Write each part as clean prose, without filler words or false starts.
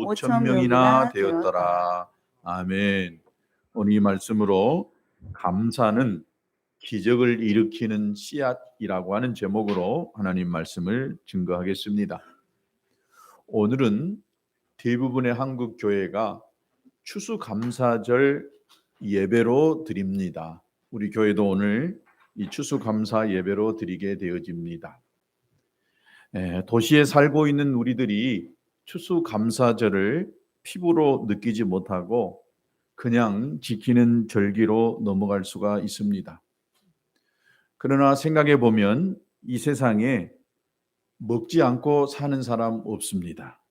5천 5천 명이나 명이나 되었더라. 되었더라. 아멘. 오늘 이 말씀으로 감사는 기적을 일으키는 씨앗이라고 하는 제목으로 하나님 말씀을 증거하겠습니다. 오늘은 대부분의 한국 교회가 추수감사절 예배로 드립니다. 우리 교회도 오늘 이 추수감사 예배로 드리게 되어집니다. 도시에 살고 있는 우리들이 추수감사절을 피부로 느끼지 못하고 그냥 지키는 절기로 넘어갈 수가 있습니다. 그러나 생각해 보면 이 세상에 먹지 않고 사는 사람 없습니다.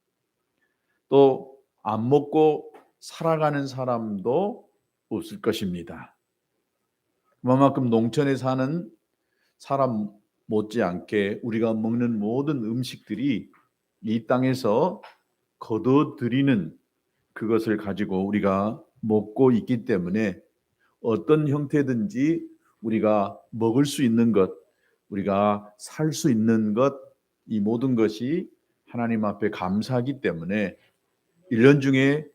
또 안 먹고 살아가는 사람도 없을 것입니다. 그만큼 농촌에 사는 사람 못지않게 우리가 먹는 모든 음식들이 이 땅에서 거둬들이는 그것을 가지고 우리가 먹고 있기 때문에 어떤 형태든지 우리가 먹을 수 있는 것, 우리가 살 수 있는 것, 이 모든 것이 하나님 앞에 감사하기 때문에 1년 중에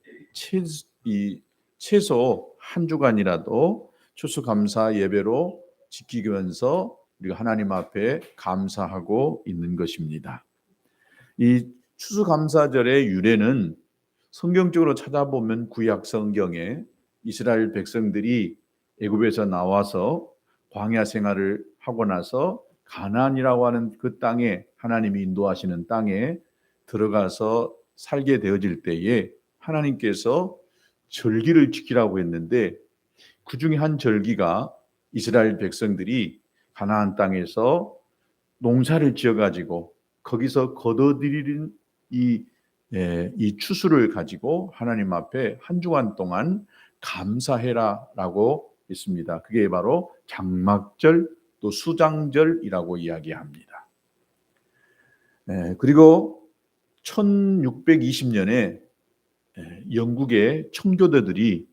최소 한 주간이라도 추수감사 예배로 지키면서 우리가 하나님 앞에 감사하고 있는 것입니다. 이 추수감사절의 유래는 성경적으로 찾아보면 구약 성경에 이스라엘 백성들이 애굽에서 나와서 광야 생활을 하고 나서 가나안이라고 하는 그 땅에 하나님이 인도하시는 땅에 들어가서 살게 되어질 때에 하나님께서 절기를 지키라고 했는데 그 중에 한 절기가 이스라엘 백성들이 가나안 땅에서 농사를 지어가지고 거기서 거둬들이는 이 추수를 가지고 하나님 앞에 한 주간 동안 감사해라라고 했습니다. 그게 바로 장막절 또 수장절이라고 이야기합니다. 그리고 1620년에 영국의 청교도들이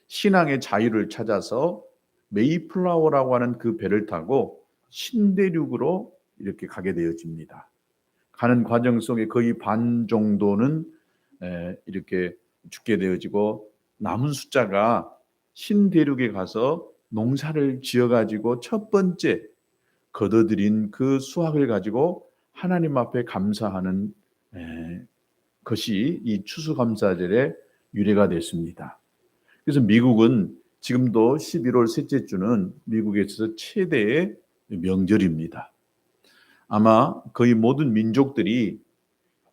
신앙의 자유를 찾아서 메이플라워라고 하는 그 배를 타고 신대륙으로 이렇게 가게 되어집니다. 가는 과정 속에 거의 반 정도는 이렇게 죽게 되어지고 남은 숫자가 신대륙에 가서 농사를 지어가지고 첫 번째 거둬들인 그 수확을 가지고 하나님 앞에 감사하는 것이 이 추수감사절의 유래가 됐습니다. 그래서 미국은 지금도 11월 셋째 주는 미국에 있어서 최대의 명절입니다. 아마 거의 모든 민족들이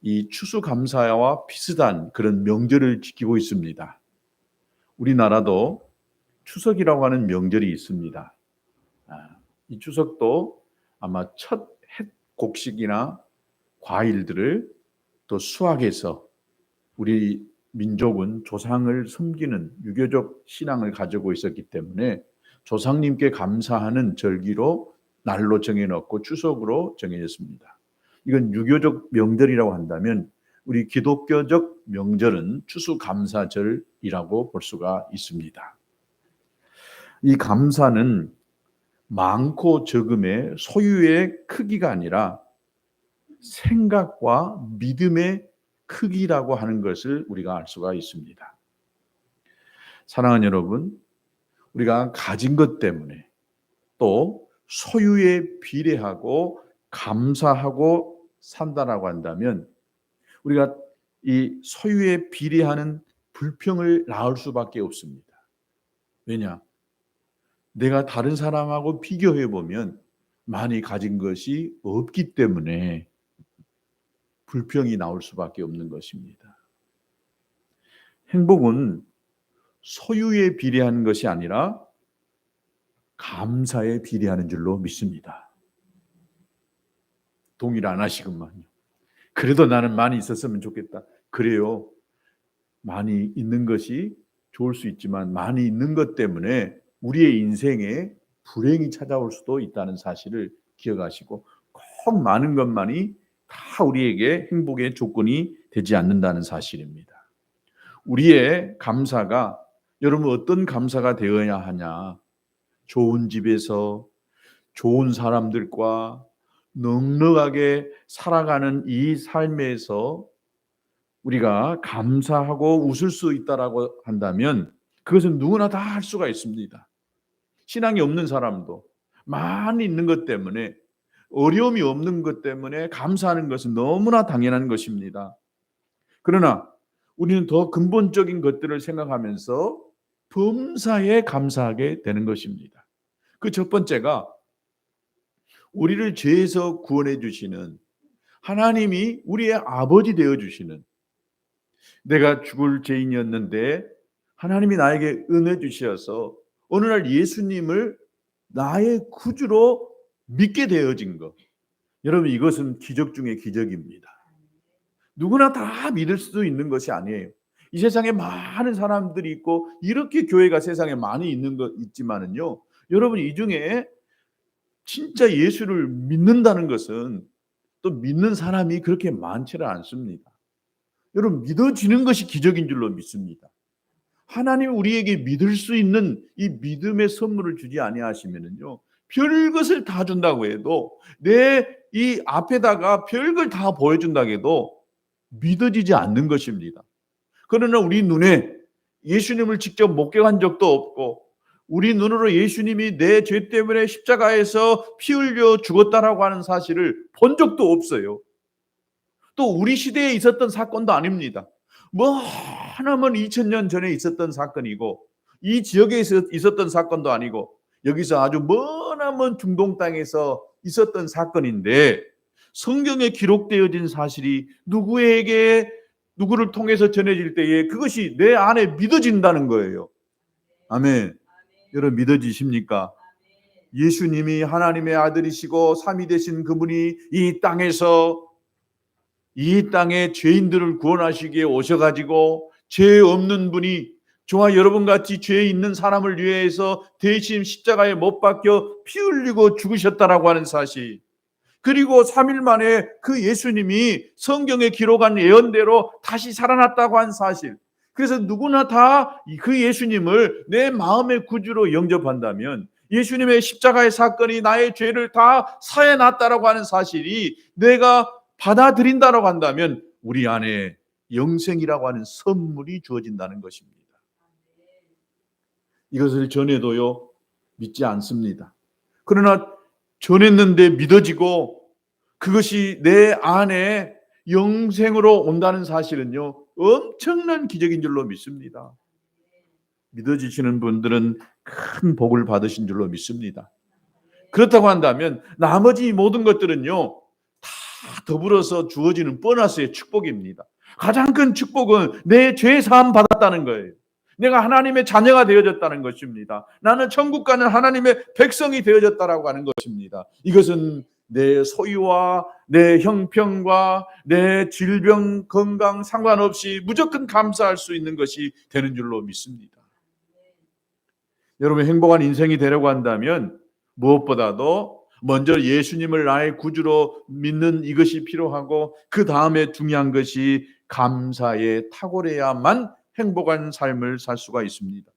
이 추수감사와 비슷한 그런 명절을 지키고 있습니다. 우리나라도 추석이라고 하는 명절이 있습니다. 이 추석도 아마 첫 곡식이나 과일들을 또 수확해서 우리 민족은 조상을 섬기는 유교적 신앙을 가지고 있었기 때문에 조상님께 감사하는 절기로 날로 정해놓고 추석으로 정해졌습니다. 이건 유교적 명절이라고 한다면 우리 기독교적 명절은 추수감사절이라고 볼 수가 있습니다. 이 감사는 많고 적음의 소유의 크기가 아니라 생각과 믿음의 크기라고 하는 것을 우리가 알 수가 있습니다. 사랑하는 여러분, 우리가 가진 것 때문에 또 소유에 비례하고 감사하고 산다라고 한다면 우리가 이 소유에 비례하는 불평을 낳을 수밖에 없습니다. 왜냐? 내가 다른 사람하고 비교해 보면 많이 가진 것이 없기 때문에 불평이 나올 수밖에 없는 것입니다. 행복은 소유에 비례하는 것이 아니라 감사에 비례하는 줄로 믿습니다. 동의를 안 하시건만요. 그래도 나는 많이 있었으면 좋겠다. 그래요. 많이 있는 것이 좋을 수 있지만 많이 있는 것 때문에 우리의 인생에 불행이 찾아올 수도 있다는 사실을 기억하시고 꼭 많은 것만이 다 우리에게 행복의 조건이 되지 않는다는 사실입니다. 우리의 감사가 여러분 어떤 감사가 되어야 하냐? 좋은 집에서 좋은 사람들과 넉넉하게 살아가는 이 삶에서 우리가 감사하고 웃을 수 있다라고 한다면 그것은 누구나 다 할 수가 있습니다. 신앙이 없는 사람도 많이 있는 것 때문에, 어려움이 없는 것 때문에 감사하는 것은 너무나 당연한 것입니다. 그러나 우리는 더 근본적인 것들을 생각하면서 범사에 감사하게 되는 것입니다. 그 첫 번째가 우리를 죄에서 구원해 주시는 하나님이 우리의 아버지 되어 주시는, 내가 죽을 죄인이었는데 하나님이 나에게 은혜 주셔서 어느 날 예수님을 나의 구주로 믿게 되어진 것. 여러분, 이것은 기적 중의 기적입니다. 누구나 다 믿을 수 있는 것이 아니에요. 이 세상에 많은 사람들이 있고 이렇게 교회가 세상에 많이 있는 것 있지만은요, 여러분, 이 중에 진짜 예수를 믿는다는 것은 또 믿는 사람이 그렇게 많지는 않습니다. 여러분, 믿어지는 것이 기적인 줄로 믿습니다. 하나님이 우리에게 믿을 수 있는 이 믿음의 선물을 주지 아니하시면은요, 별것을 다 준다고 해도, 내 이 앞에다가 별걸 다 보여준다고 해도 믿어지지 않는 것입니다. 그러나 우리 눈에 예수님을 직접 목격한 적도 없고, 우리 눈으로 예수님이 내 죄 때문에 십자가에서 피 흘려 죽었다라고 하는 사실을 본 적도 없어요. 또 우리 시대에 있었던 사건도 아닙니다. 하나만 2000년 전에 있었던 사건이고, 이 지역에 있었던 사건도 아니고, 여기서 아주 머나먼 중동 땅에서 있었던 사건인데, 성경에 기록되어진 사실이 누구를 통해서 전해질 때에 그것이 내 안에 믿어진다는 거예요. 아멘. 여러분, 믿어지십니까? 예수님이 하나님의 아들이시고 삼위 되신 그분이 이 땅에 죄인들을 구원하시기에 오셔가지고, 죄 없는 분이 저와 여러분같이 죄 있는 사람을 위해서 대신 십자가에 못 박혀 피 흘리고 죽으셨다라고 하는 사실, 그리고 3일 만에 그 예수님이 성경에 기록한 예언대로 다시 살아났다고 한 사실, 그래서 누구나 다 그 예수님을 내 마음의 구주로 영접한다면, 예수님의 십자가의 사건이 나의 죄를 다 사해놨다라고 하는 사실이 내가 받아들인다라고 한다면, 우리 안에 영생이라고 하는 선물이 주어진다는 것입니다. 이것을 전해도요, 믿지 않습니다. 그러나 전했는데 믿어지고 그것이 내 안에 영생으로 온다는 사실은요, 엄청난 기적인 줄로 믿습니다. 믿어지시는 분들은 큰 복을 받으신 줄로 믿습니다. 그렇다고 한다면 나머지 모든 것들은요, 다 더불어서 주어지는 보너스의 축복입니다. 가장 큰 축복은 내 죄 사함 받았다는 거예요. 내가 하나님의 자녀가 되어졌다는 것입니다. 나는 천국 가는 하나님의 백성이 되어졌다라고 하는 것입니다. 이것은 내 소유와 내 형편과 내 질병, 건강 상관없이 무조건 감사할 수 있는 것이 되는 줄로 믿습니다. 여러분, 행복한 인생이 되려고 한다면 무엇보다도 먼저 예수님을 나의 구주로 믿는 이것이 필요하고, 그 다음에 중요한 것이 감사에 탁월해야만 행복한 삶을 살 수가 있습니다.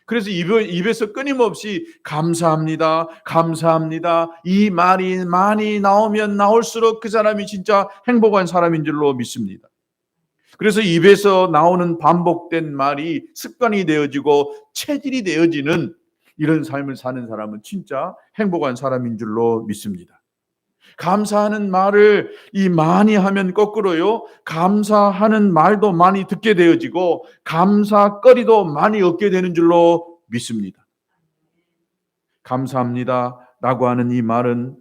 그래서 입에서 끊임없이 감사합니다, 감사합니다, 이 말이 많이 나오면 나올수록 그 사람이 진짜 행복한 사람인 줄로 믿습니다. 그래서 입에서 나오는 반복된 말이 습관이 되어지고 체질이 되어지는 이런 삶을 사는 사람은 진짜 행복한 사람인 줄로 믿습니다. 감사하는 말을 많이 하면 거꾸로요, 감사하는 말도 많이 듣게 되어지고 감사거리도 많이 얻게 되는 줄로 믿습니다. 감사합니다 라고 하는 이 말은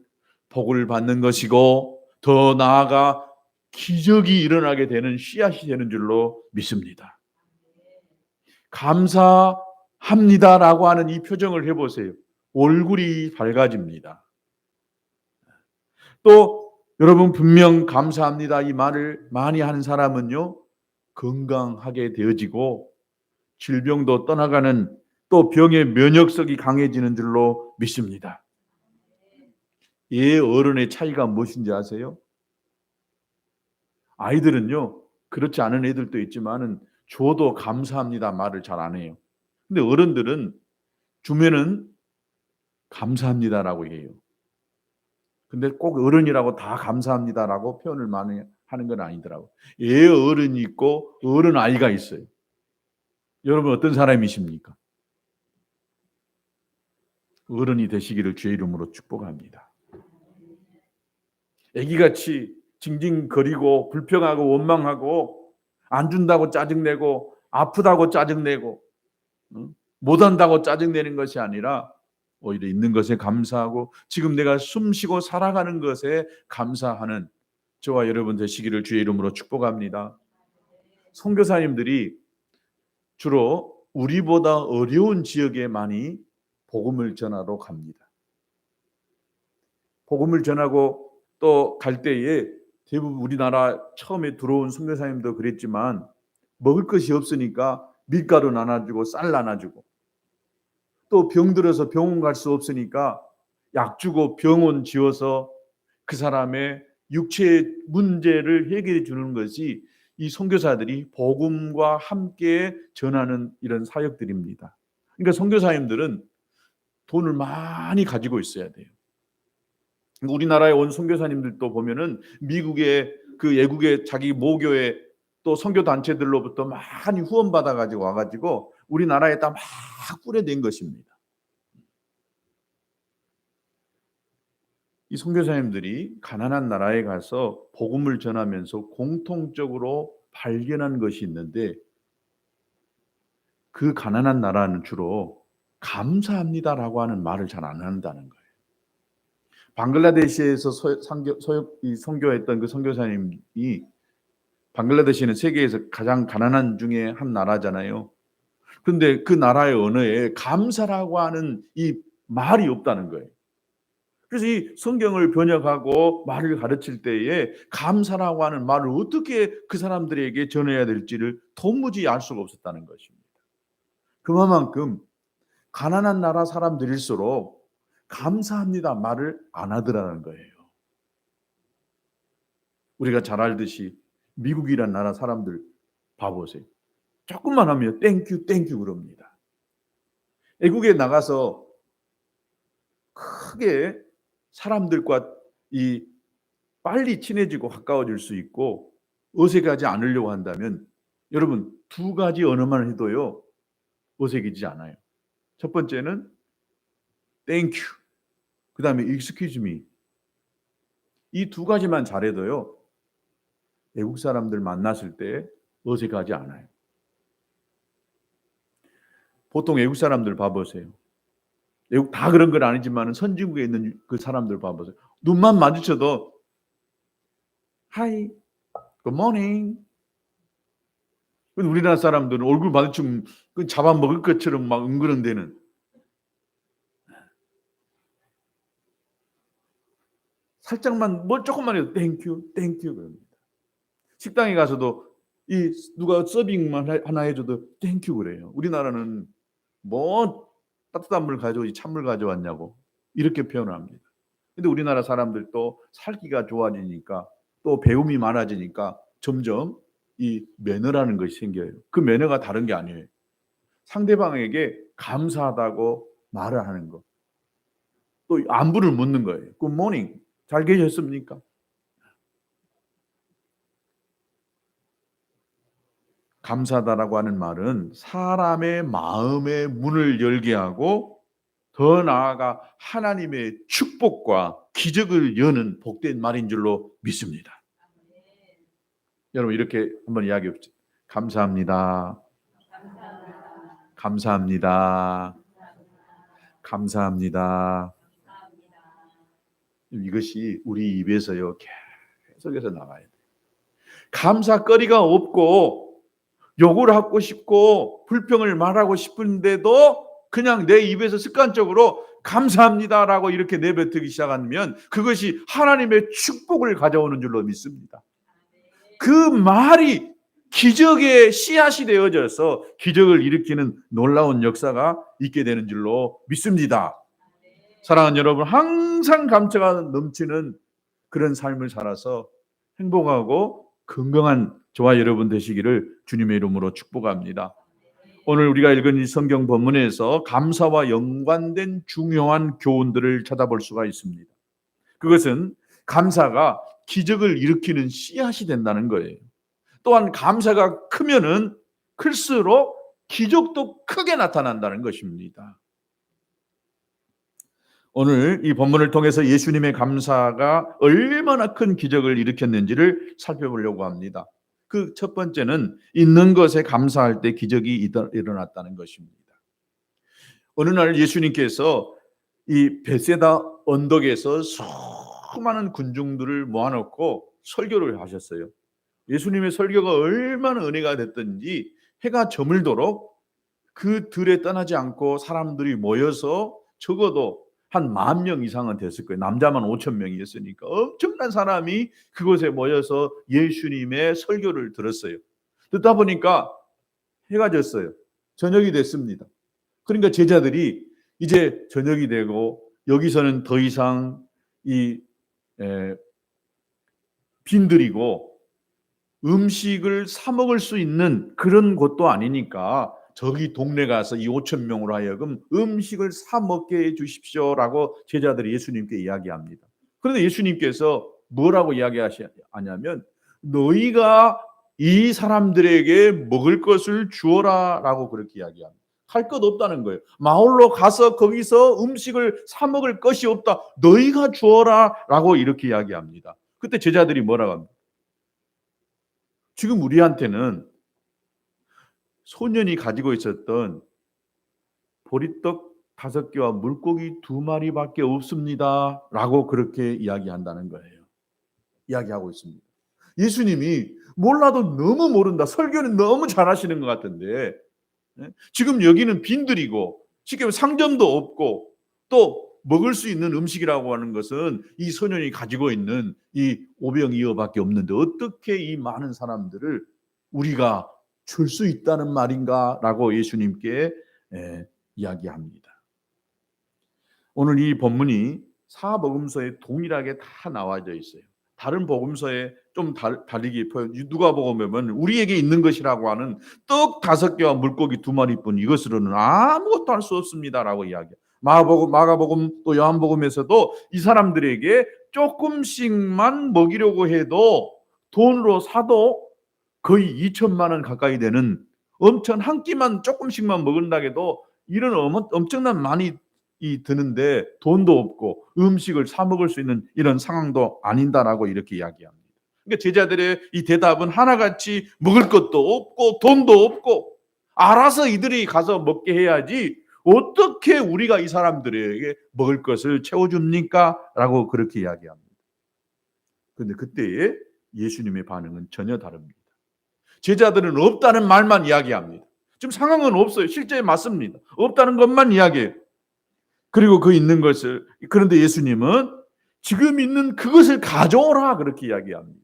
복을 받는 것이고, 더 나아가 기적이 일어나게 되는 씨앗이 되는 줄로 믿습니다. 감사합니다라고 하는 이 표정을 해보세요. 얼굴이 밝아집니다. 또 여러분, 분명 감사합니다 이 말을 많이 하는 사람은요, 건강하게 되어지고 질병도 떠나가는, 또 병의 면역력이 강해지는 줄로 믿습니다. 예, 어른의 차이가 무엇인지 아세요? 아이들은요, 그렇지 않은 애들도 있지만은 줘도 감사합니다 말을 잘 안 해요. 근데 어른들은 주면은 감사합니다라고 해요. 근데 꼭 어른이라고 다 감사합니다라고 표현을 많이 하는 건 아니더라고요. 애 어른이 있고 어른 아이가 있어요. 여러분 어떤 사람이십니까? 어른이 되시기를 주의 이름으로 축복합니다. 애기같이 징징거리고 불평하고 원망하고 안 준다고 짜증내고 아프다고 짜증내고 못한다고 짜증내는 것이 아니라 오히려 있는 것에 감사하고 지금 내가 숨쉬고 살아가는 것에 감사하는 저와 여러분 되시기를 주의 이름으로 축복합니다. 선교사님들이 주로 우리보다 어려운 지역에 많이 복음을 전하러 갑니다. 복음을 전하고 또 갈 때에 대부분 우리나라 처음에 들어온 선교사님도 그랬지만 먹을 것이 없으니까 밀가루 나눠주고 쌀 나눠주고 또 병들어서 병원 갈 수 없으니까 약 주고 병원 지어서 그 사람의 육체 문제를 해결해 주는 것이 이 선교사들이 복음과 함께 전하는 이런 사역들입니다. 그러니까 선교사님들은 돈을 많이 가지고 있어야 돼요. 우리나라에 온 선교사님들도 보면은 미국의 그 외국의 자기 모교회 또 선교 단체들로부터 많이 후원 받아 가지고 와 가지고 우리나라에다 막 뿌려낸 것입니다. 이 선교사님들이 가난한 나라에 가서 복음을 전하면서 공통적으로 발견한 것이 있는데 그 가난한 나라는 주로 감사합니다라고 하는 말을 잘 안 한다는 거예요. 방글라데시에서 선교했던 그 선교사님이 방글라데시는 세계에서 가장 가난한 중에 한 나라잖아요. 그런데 그 나라의 언어에 감사라고 하는 이 말이 없다는 거예요. 그래서 이 성경을 번역하고 말을 가르칠 때에 감사라고 하는 말을 어떻게 그 사람들에게 전해야 될지를 도무지 알 수가 없었다는 것입니다. 그만큼 가난한 나라 사람들일수록 감사합니다 말을 안 하더라는 거예요. 우리가 잘 알듯이 미국이란 나라 사람들 봐보세요. 조금만 하면 땡큐 땡큐 그럽니다. 외국에 나가서 크게 사람들과 이 빨리 친해지고 가까워질 수 있고 어색하지 않으려고 한다면 여러분 두 가지 언어만 해도요 어색해지지 않아요. 첫 번째는 땡큐, 그 다음에 excuse me. 이 두 가지만 잘해도요 외국 사람들 만났을 때 어색하지 않아요. 보통 외국 사람들 봐보세요. 외국 다 그런 건 아니지만 선진국에 있는 그 사람들 봐보세요. 눈만 마주쳐도 Hi, Good morning. 우리나라 사람들은 얼굴 마주치면 잡아먹을 것처럼 막 응그런대는. 살짝만 뭘 조금만 해도 땡큐 땡큐 그럽니다. 식당에 가서도 이 누가 서빙만 하나 해줘도 땡큐 그래요. 우리나라는 뭐 따뜻한 물 가져오지 찬물 가져왔냐고 이렇게 표현을 합니다. 근데 우리나라 사람들도 살기가 좋아지니까 또 배움이 많아지니까 점점 이 매너라는 것이 생겨요. 그 매너가 다른 게 아니에요. 상대방에게 감사하다고 말을 하는 것. 또 안부를 묻는 거예요. 굿모닝. 잘 계셨습니까? 감사하다라고 하는 말은 사람의 마음의 문을 열게 하고 더 나아가 하나님의 축복과 기적을 여는 복된 말인 줄로 믿습니다. 여러분 이렇게 한번 이야기해 봅시다. 감사합니다. 감사합니다. 감사합니다. 이것이 우리 입에서요 계속해서 나와야 돼요. 감사거리가 없고 욕을 하고 싶고 불평을 말하고 싶은데도 그냥 내 입에서 습관적으로 감사합니다라고 이렇게 내뱉기 시작하면 그것이 하나님의 축복을 가져오는 줄로 믿습니다. 그 말이 기적의 씨앗이 되어져서 기적을 일으키는 놀라운 역사가 있게 되는 줄로 믿습니다. 사랑하는 여러분, 항상 감사가 넘치는 그런 삶을 살아서 행복하고 건강한 저와 여러분 되시기를 주님의 이름으로 축복합니다. 오늘 우리가 읽은 이 성경 본문에서 감사와 연관된 중요한 교훈들을 찾아볼 수가 있습니다. 그것은 감사가 기적을 일으키는 씨앗이 된다는 거예요. 또한 감사가 크면은 클수록 기적도 크게 나타난다는 것입니다. 오늘 이 본문을 통해서 예수님의 감사가 얼마나 큰 기적을 일으켰는지를 살펴보려고 합니다. 그 첫 번째는 있는 것에 감사할 때 기적이 일어났다는 것입니다. 어느 날 예수님께서 이 베세다 언덕에서 수많은 군중들을 모아놓고 설교를 하셨어요. 예수님의 설교가 얼마나 은혜가 됐든지 해가 저물도록 그 들에 떠나지 않고 사람들이 모여서 적어도 한 10,000명 이상은 됐을 거예요. 남자만 5,000명이었으니까 엄청난 사람이 그곳에 모여서 예수님의 설교를 들었어요. 듣다 보니까 해가 졌어요. 저녁이 됐습니다. 그러니까 제자들이 이제 저녁이 되고 여기서는 더 이상 이 빈들이고 음식을 사 먹을 수 있는 그런 곳도 아니니까 저기 동네 가서 이 5,000명으로 하여금 음식을 사 먹게 해 주십시오라고 제자들이 예수님께 이야기합니다. 그런데 예수님께서 뭐라고 이야기하냐면 너희가 이 사람들에게 먹을 것을 주어라라고 그렇게 이야기합니다. 할 것 없다는 거예요. 마을로 가서 거기서 음식을 사 먹을 것이 없다. 너희가 주어라라고 이렇게 이야기합니다. 그때 제자들이 뭐라고 합니까? 지금 우리한테는 소년이 가지고 있었던 보리떡 5개와 물고기 2마리밖에 없습니다. 라고 그렇게 이야기한다는 거예요. 이야기하고 있습니다. 예수님이 몰라도 너무 모른다. 설교는 너무 잘하시는 것 같은데 지금 여기는 빈들이고 쉽게 상점도 없고 또 먹을 수 있는 음식이라고 하는 것은 이 소년이 가지고 있는 이 오병이어밖에 없는데 어떻게 이 많은 사람들을 우리가 줄 수 있다는 말인가? 라고 예수님께 이야기합니다. 오늘 이 본문이 사복음서에 동일하게 다 나와져 있어요. 다른 복음서에 좀 다르게 누가복음에 보면 우리에게 있는 것이라고 하는 떡 5개와 물고기 2마리뿐 이것으로는 아무것도 할 수 없습니다라고 이야기해요. 마가복음 또 요한복음에서도 이 사람들에게 조금씩만 먹이려고 해도 돈으로 사도 거의 2천만 원 가까이 되는 엄청 한 끼만 조금씩만 먹는다 해도 이런 엄청난 많이 드는데 돈도 없고 음식을 사 먹을 수 있는 이런 상황도 아닌다라고 이렇게 이야기합니다. 그러니까 제자들의 이 대답은 하나같이 먹을 것도 없고 돈도 없고 알아서 이들이 가서 먹게 해야지 어떻게 우리가 이 사람들에게 먹을 것을 채워줍니까? 라고 그렇게 이야기합니다. 그런데 그때의 예수님의 반응은 전혀 다릅니다. 제자들은 없다는 말만 이야기합니다. 지금 상황은 없어요. 실제 맞습니다. 없다는 것만 이야기해요. 그리고 그 있는 것을 그런데 예수님은 지금 있는 그것을 가져오라 그렇게 이야기합니다.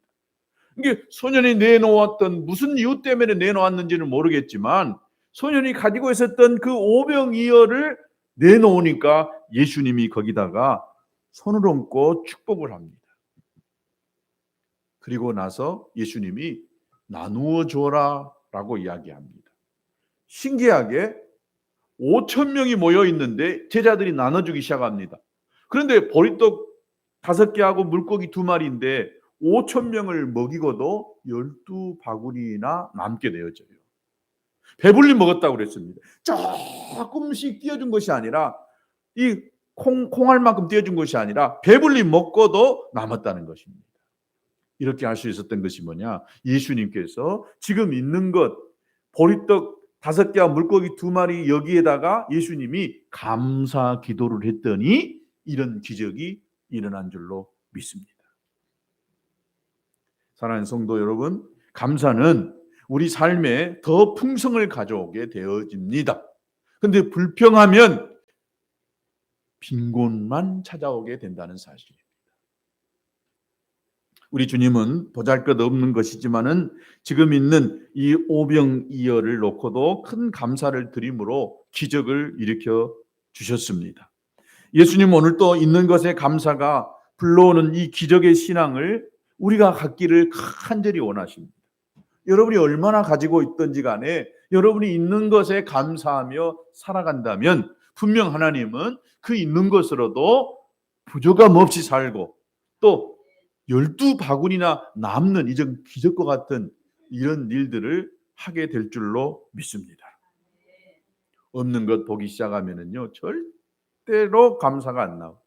이게 소년이 내놓았던 무슨 이유 때문에 내놓았는지는 모르겠지만 소년이 가지고 있었던 그 오병이어를 내놓으니까 예수님이 거기다가 손을 얹고 축복을 합니다. 그리고 나서 예수님이 나누어 줘라 라고 이야기합니다. 신기하게 5,000명이 모여 있는데 제자들이 나눠주기 시작합니다. 그런데 보리떡 5개하고 물고기 2마리인데 5,000명을 먹이고도 12바구니나 남게 되어져요. 배불리 먹었다고 그랬습니다. 조금씩 띄워준 것이 아니라 이 콩알만큼 띄워준 것이 아니라 배불리 먹고도 남았다는 것입니다. 이렇게 할 수 있었던 것이 뭐냐? 예수님께서 지금 있는 것 보리떡 5개와 물고기 2마리 여기에다가 예수님이 감사 기도를 했더니 이런 기적이 일어난 줄로 믿습니다. 사랑하는 성도 여러분, 감사는 우리 삶에 더 풍성을 가져오게 되어집니다. 그런데 불평하면 빈곤만 찾아오게 된다는 사실입니다. 우리 주님은 보잘것없는 것이지만은 지금 있는 이 오병이어를 놓고도 큰 감사를 드림으로 기적을 일으켜 주셨습니다. 예수님 오늘 또 있는 것에 감사가 불러오는 이 기적의 신앙을 우리가 갖기를 간절히 원하십니다. 여러분이 얼마나 가지고 있든지 간에 여러분이 있는 것에 감사하며 살아간다면 분명 하나님은 그 있는 것으로도 부족함 없이 살고 또 12바구니나 남는 이런 기적과 같은 이런 일들을 하게 될 줄로 믿습니다. 없는 것 보기 시작하면은요, 절대로 감사가 안 나와요.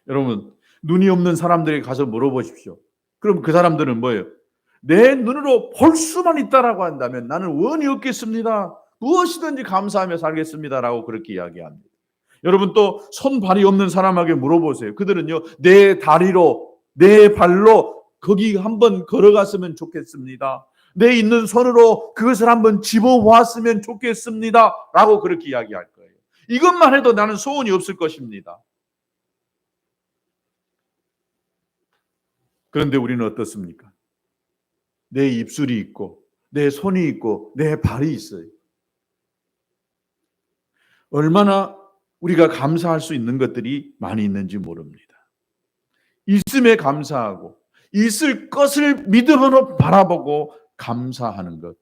여러분, 눈이 없는 사람들에게 가서 물어보십시오. 그럼 그 사람들은 뭐예요? 내 눈으로 볼 수만 있다라고 한다면 나는 원이 없겠습니다. 무엇이든지 감사하며 살겠습니다라고 그렇게 이야기합니다. 여러분, 또 손발이 없는 사람에게 물어보세요. 그들은요, 내 다리로, 내 발로 거기 한번 걸어갔으면 좋겠습니다. 내 있는 손으로 그것을 한번 집어보았으면 좋겠습니다 라고 그렇게 이야기할 거예요. 이것만 해도 나는 소원이 없을 것입니다. 그런데 우리는 어떻습니까? 내 입술이 있고 내 손이 있고 내 발이 있어요. 얼마나 우리가 감사할 수 있는 것들이 많이 있는지 모릅니다. 있음에 감사하고 있을 것을 믿음으로 바라보고 감사하는 것,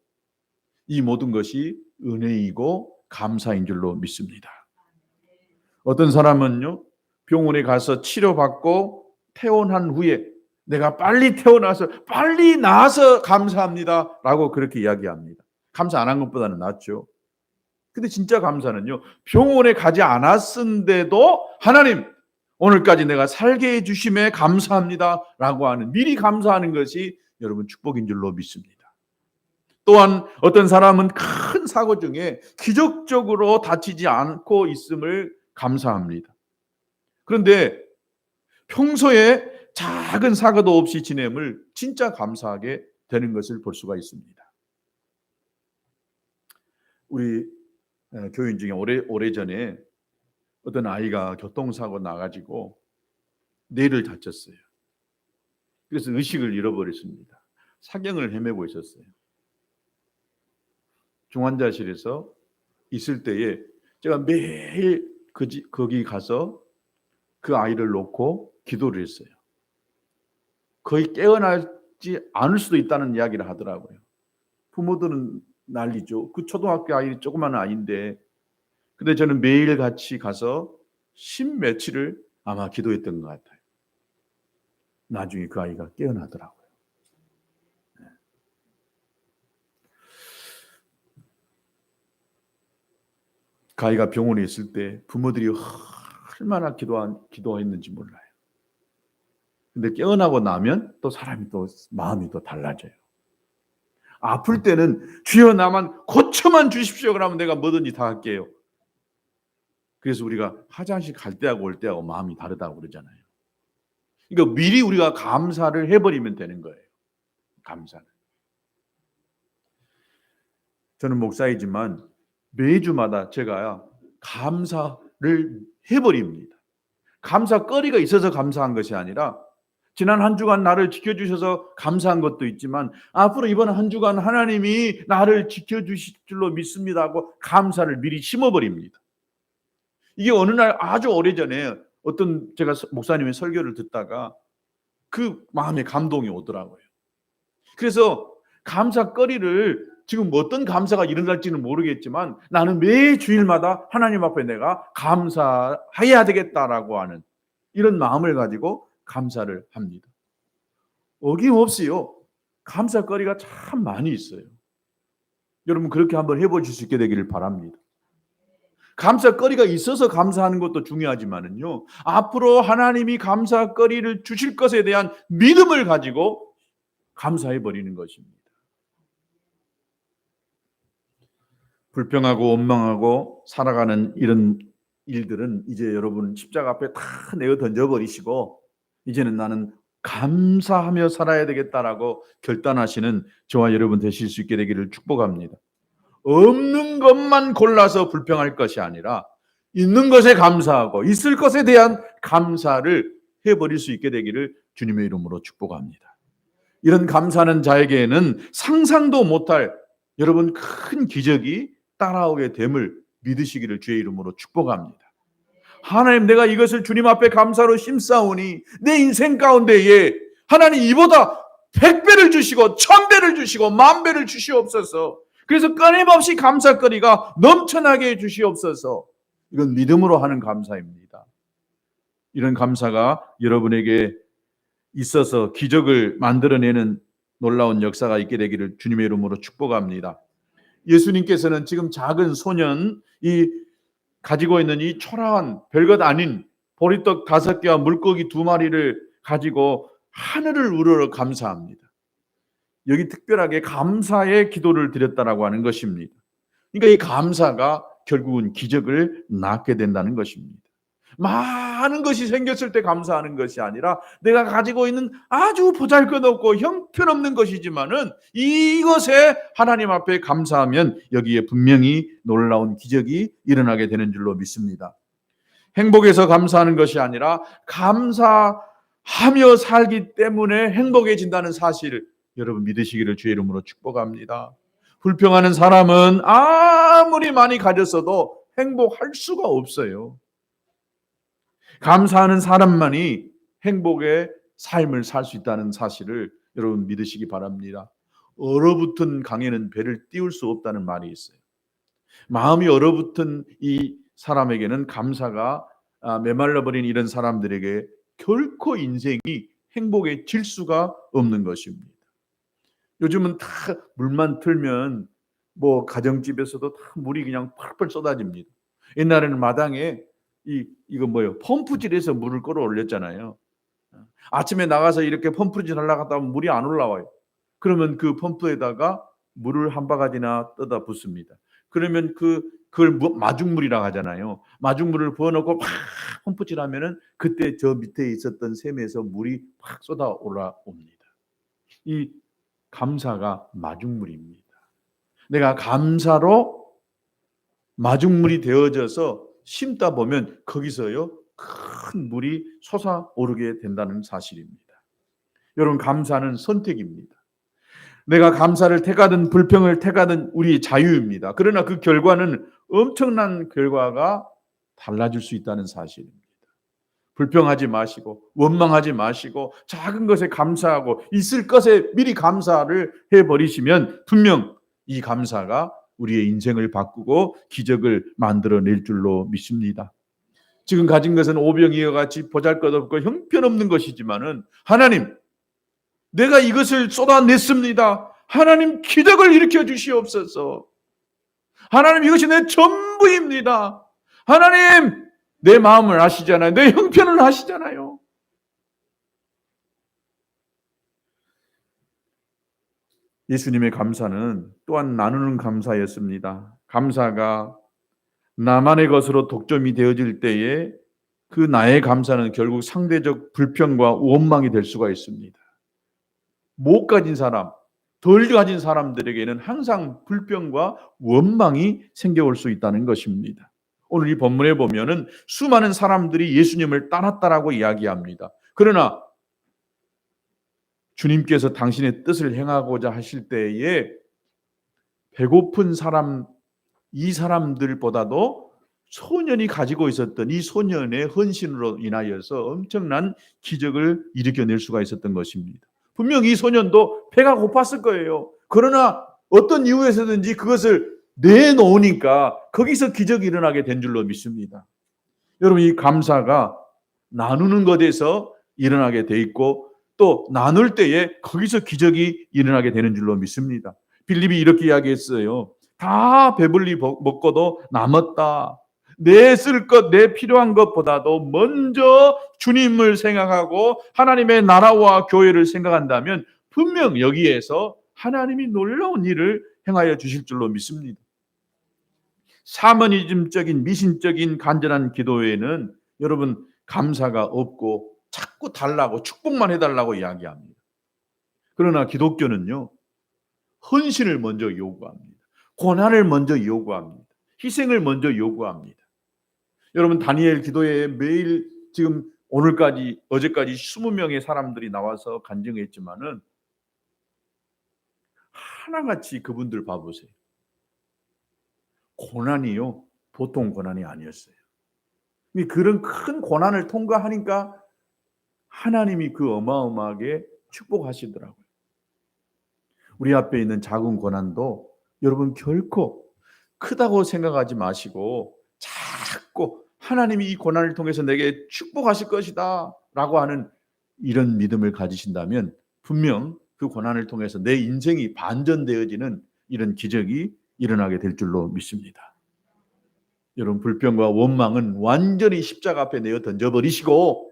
이 모든 것이 은혜이고 감사인 줄로 믿습니다. 어떤 사람은요, 병원에 가서 치료받고 퇴원한 후에 내가 빨리 태어나서 빨리 나아서 감사합니다 라고 그렇게 이야기합니다. 감사 안 한 것보다는 낫죠. 근데 진짜 감사는요, 병원에 가지 않았는데도 하나님 오늘까지 내가 살게 해주심에 감사합니다 라고 하는, 미리 감사하는 것이 여러분 축복인 줄로 믿습니다. 또한 어떤 사람은 큰 사고 중에 기적적으로 다치지 않고 있음을 감사합니다. 그런데 평소에 작은 사고도 없이 지냄을 진짜 감사하게 되는 것을 볼 수가 있습니다. 우리 교인 중에 오래전에 어떤 아이가 교통사고 나가지고 뇌를 다쳤어요. 그래서 의식을 잃어버렸습니다. 사경을 헤매고 있었어요. 중환자실에서 있을 때에 제가 매일 거기 가서 그 아이를 놓고 기도를 했어요. 거의 깨어나지 않을 수도 있다는 이야기를 하더라고요. 부모들은 난리죠. 그 초등학교 아이, 조그만 아이인데. 근데 저는 매일 같이 가서 10며칠을 아마 기도했던 것 같아요. 나중에 그 아이가 깨어나더라고요. 그 아이가 병원에 있을 때 부모들이 얼마나 기도했는지 몰라요. 근데 깨어나고 나면 또 사람이 또 마음이 또 달라져요. 아플 때는 주여 나만 고쳐만 주십시오. 그러면 내가 뭐든지 다 할게요. 그래서 우리가 화장실 갈 때하고 올 때하고 마음이 다르다고 그러잖아요. 그러니까 미리 우리가 감사를 해버리면 되는 거예요. 감사를. 저는 목사이지만 매주마다 제가 감사를 해버립니다. 감사거리가 있어서 감사한 것이 아니라 지난 한 주간 나를 지켜주셔서 감사한 것도 있지만 앞으로 이번 한 주간 하나님이 나를 지켜주실 줄로 믿습니다 하고 감사를 미리 심어버립니다. 이게 어느 날 아주 오래전에 어떤 제가 목사님의 설교를 듣다가 그 마음에 감동이 오더라고요. 그래서 감사거리를 지금 어떤 감사가 일어날지는 모르겠지만 나는 매 주일마다 하나님 앞에 내가 감사해야 되겠다라고 하는 이런 마음을 가지고 감사를 합니다. 어김없이요, 감사거리가 참 많이 있어요. 여러분 그렇게 한번 해보실 수 있게 되기를 바랍니다. 감사거리가 있어서 감사하는 것도 중요하지만은요, 앞으로 하나님이 감사거리를 주실 것에 대한 믿음을 가지고 감사해버리는 것입니다. 불평하고 원망하고 살아가는 이런 일들은 이제 여러분 십자가 앞에 다 내어 던져버리시고 이제는 나는 감사하며 살아야 되겠다라고 결단하시는 저와 여러분 되실 수 있게 되기를 축복합니다. 없는 것만 골라서 불평할 것이 아니라 있는 것에 감사하고 있을 것에 대한 감사를 해버릴 수 있게 되기를 주님의 이름으로 축복합니다. 이런 감사하는 자에게는 상상도 못할 여러분 큰 기적이 따라오게 됨을 믿으시기를 주의 이름으로 축복합니다. 하나님, 내가 이것을 주님 앞에 감사로 심사오니 내 인생 가운데에 하나님 이보다 100배를 주시고 1000배를 주시고 10,000배를 주시옵소서. 그래서 끊임없이 감사거리가 넘쳐나게 해 주시옵소서. 이건 믿음으로 하는 감사입니다. 이런 감사가 여러분에게 있어서 기적을 만들어내는 놀라운 역사가 있게 되기를 주님의 이름으로 축복합니다. 예수님께서는 지금 작은 소년이 가지고 있는 이 초라한 별것 아닌 보리떡 5개와 물고기 2마리를 가지고 하늘을 우러러 감사합니다. 여기 특별하게 감사의 기도를 드렸다라고 하는 것입니다. 그러니까 이 감사가 결국은 기적을 낳게 된다는 것입니다. 많은 것이 생겼을 때 감사하는 것이 아니라 내가 가지고 있는 아주 보잘것없고 형편없는 것이지만은 이것에 하나님 앞에 감사하면 여기에 분명히 놀라운 기적이 일어나게 되는 줄로 믿습니다. 행복해서 감사하는 것이 아니라 감사하며 살기 때문에 행복해진다는 사실을 여러분 믿으시기를 주의 이름으로 축복합니다. 불평하는 사람은 아무리 많이 가졌어도 행복할 수가 없어요. 감사하는 사람만이 행복의 삶을 살 수 있다는 사실을 여러분 믿으시기 바랍니다. 얼어붙은 강에는 배를 띄울 수 없다는 말이 있어요. 마음이 얼어붙은 이 사람에게는 감사가 메말라버린 이런 사람들에게 결코 인생이 행복해질 수가 없는 것입니다. 요즘은 다 물만 틀면 뭐 가정집에서도 다 물이 그냥 펄펄 쏟아집니다. 옛날에는 마당에 이거 뭐예요? 펌프질해서 물을 끌어올렸잖아요. 아침에 나가서 이렇게 펌프질 하려고 하다 보면 물이 안 올라와요. 그러면 그 펌프에다가 물을 한 바가지나 떠다 붓습니다. 그러면 그걸 마중물이라고 하잖아요. 마중물을 부어놓고 팍 펌프질하면은 그때 저 밑에 있었던 샘에서 물이 팍 쏟아 올라옵니다. 이 감사가 마중물입니다. 내가 감사로 마중물이 되어져서 심다 보면 거기서요 큰 물이 솟아오르게 된다는 사실입니다. 여러분, 감사는 선택입니다. 내가 감사를 택하든 불평을 택하든 우리의 자유입니다. 그러나 그 결과는 엄청난 결과가 달라질 수 있다는 사실입니다. 불평하지 마시고 원망하지 마시고 작은 것에 감사하고 있을 것에 미리 감사를 해버리시면 분명 이 감사가 우리의 인생을 바꾸고 기적을 만들어낼 줄로 믿습니다. 지금 가진 것은 오병이어 같이 보잘것없고 형편없는 것이지만은 하나님, 내가 이것을 쏟아냈습니다. 하나님, 기적을 일으켜 주시옵소서. 하나님, 이것이 내 전부입니다. 하나님, 내 마음을 아시잖아요. 내 형편을 아시잖아요. 예수님의 감사는 또한 나누는 감사였습니다. 감사가 나만의 것으로 독점이 되어질 때에 그 나의 감사는 결국 상대적 불평과 원망이 될 수가 있습니다. 못 가진 사람, 덜 가진 사람들에게는 항상 불평과 원망이 생겨올 수 있다는 것입니다. 오늘 이 본문에 보면은 수많은 사람들이 예수님을 따랐다라고 이야기합니다. 그러나 주님께서 당신의 뜻을 행하고자 하실 때에 배고픈 사람, 이 사람들보다도 소년이 가지고 있었던 이 소년의 헌신으로 인하여서 엄청난 기적을 일으켜낼 수가 있었던 것입니다. 분명 이 소년도 배가 고팠을 거예요. 그러나 어떤 이유에서든지 그것을 내놓으니까 거기서 기적이 일어나게 된 줄로 믿습니다. 여러분, 이 감사가 나누는 것에서 일어나게 돼 있고 또 나눌 때에 거기서 기적이 일어나게 되는 줄로 믿습니다. 빌립이 이렇게 이야기했어요. 다 배불리 먹고도 남았다. 내 쓸 것, 내 필요한 것보다도 먼저 주님을 생각하고 하나님의 나라와 교회를 생각한다면 분명 여기에서 하나님이 놀라운 일을 행하여 주실 줄로 믿습니다. 샤머니즘적인 미신적인 간절한 기도에는 여러분 감사가 없고 자꾸 달라고 축복만 해달라고 이야기합니다. 그러나 기독교는요, 헌신을 먼저 요구합니다. 고난을 먼저 요구합니다. 희생을 먼저 요구합니다. 여러분, 다니엘 기도회에 매일 지금 오늘까지 어제까지 20명의 사람들이 나와서 간증했지만은 하나같이 그분들 봐보세요. 고난이요, 보통 고난이 아니었어요. 그런 큰 고난을 통과하니까 하나님이 그 어마어마하게 축복하시더라고요. 우리 앞에 있는 작은 고난도 여러분 결코 크다고 생각하지 마시고 자꾸 하나님이 이 고난을 통해서 내게 축복하실 것이다 라고 하는 이런 믿음을 가지신다면 분명 그 고난을 통해서 내 인생이 반전되어지는 이런 기적이 일어나게 될 줄로 믿습니다. 여러분, 불평과 원망은 완전히 십자가 앞에 내어 던져버리시고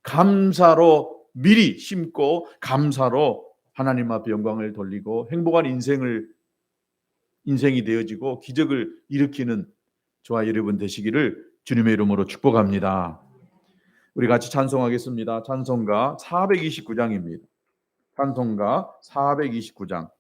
감사로 미리 심고 감사로 하나님 앞에 영광을 돌리고 행복한 인생이 되어지고 기적을 일으키는 저와 여러분 되시기를 주님의 이름으로 축복합니다. 우리 같이 찬송하겠습니다. 찬송가 429장입니다. 찬송가 429장